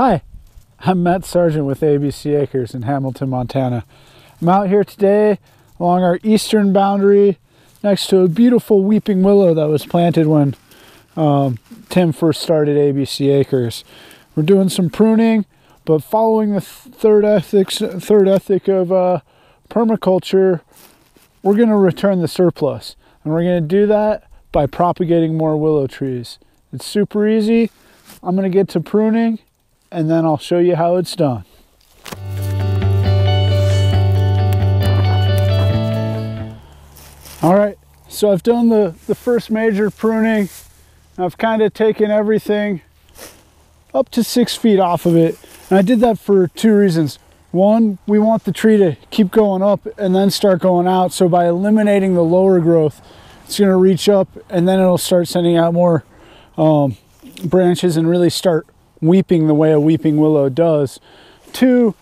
Hi, I'm Matt Sargent with ABC Acres in Hamilton, Montana. I'm out here today along our eastern boundary next to a beautiful weeping willow that was planted when Tim first started ABC Acres. We're doing some pruning, but following the third ethic of permaculture, we're going to return the surplus. And we're going to do that by propagating more willow trees. It's super easy. I'm going to get to pruning, and then I'll show you how it's done. All right, so I've done the first major pruning. I've kind of taken everything up to 6 feet off of it. And I did that for two reasons. One, we want the tree to keep going up and then start going out. So by eliminating the lower growth, it's going to reach up and then it'll start sending out more branches and really start weeping the way a weeping willow does. Two,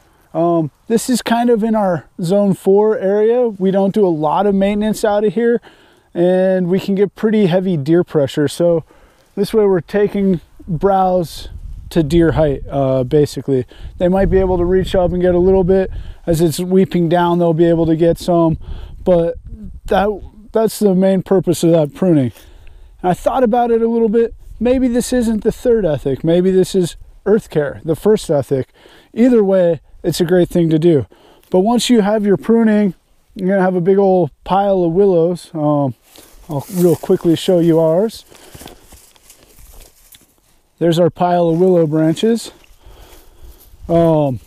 this is kind of in our zone 4 area. We don't do a lot of maintenance out of here and we can get pretty heavy deer pressure. So this way we're taking browse to deer height, basically. They might be able to reach up and get a little bit. As it's weeping down, they'll be able to get some, but that's the main purpose of that pruning. And I thought about it a little bit. Maybe this isn't the third ethic. Maybe this is earth care, the first ethic. Either way, it's a great thing to do. But once you have your pruning, you're gonna have a big old pile of willows. I'll real quickly show you ours. There's our pile of willow branches. Then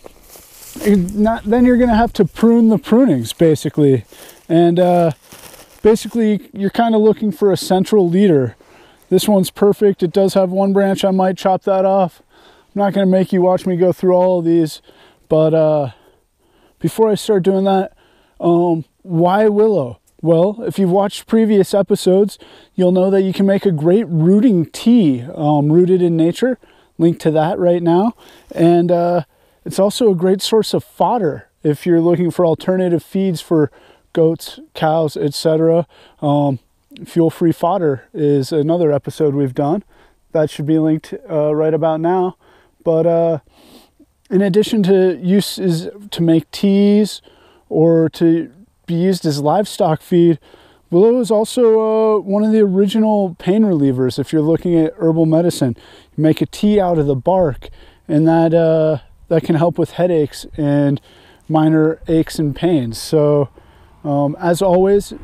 you're gonna have to prune the prunings, basically. And basically, you're kind of looking for a central leader. This one's perfect. It does have one branch. I might chop that off. I'm not going to make you watch me go through all of these, but before I start doing that, why willow? Well, if you've watched previous episodes, you'll know that you can make a great rooting tea, rooted in nature. Link to that right now. And it's also a great source of fodder if you're looking for alternative feeds for goats, cows, etc. Fuel-free fodder is another episode we've done. That should be linked right about now. But in addition to uses to make teas or to be used as livestock feed, willow is also one of the original pain relievers. If you're looking at herbal medicine, you make a tea out of the bark, and that can help with headaches and minor aches and pains. So as always,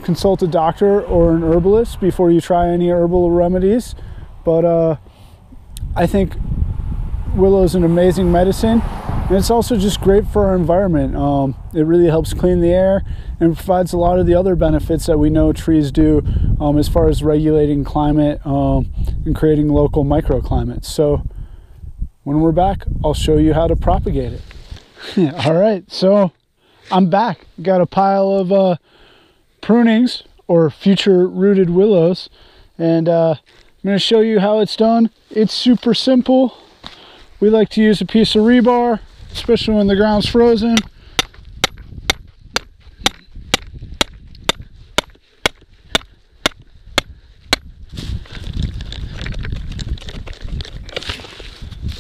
consult a doctor or an herbalist before you try any herbal remedies. But I think willow is an amazing medicine, and it's also just great for our environment. It really helps clean the air and provides a lot of the other benefits that we know trees do as far as regulating climate and creating local microclimates. So when we're back, I'll show you how to propagate it. All right, so I'm back. Got a pile of prunings or future rooted willows, and I'm going to show you how it's done. It's super simple. We like to use a piece of rebar, especially when the ground's frozen.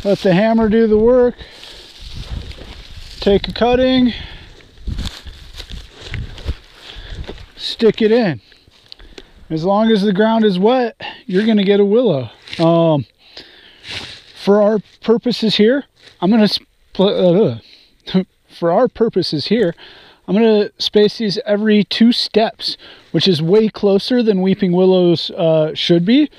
Let the hammer do the work. Take a cutting, stick it in. As long as the ground is wet, you're going to get a willow. For our purposes here, I'm going to space these every 2 steps, which is way closer than weeping willows should be,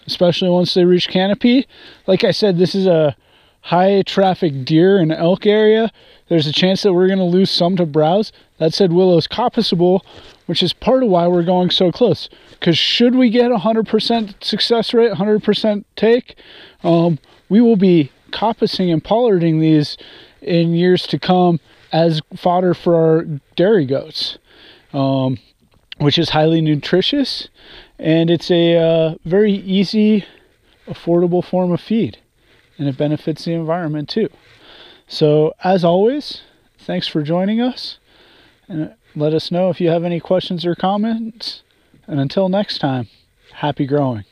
especially once they reach canopy. Like I said, this is a high traffic deer and elk area. There's a chance that we're going to lose some to browse. That said, willow is coppicable, which is part of why we're going so close. Because should we get 100% success rate, 100% take, we will be coppicing and pollarding these in years to come as fodder for our dairy goats, which is highly nutritious, and it's a very easy, affordable form of feed, and it benefits the environment too. So as always, thanks for joining us, and let us know if you have any questions or comments, and until next time, happy growing.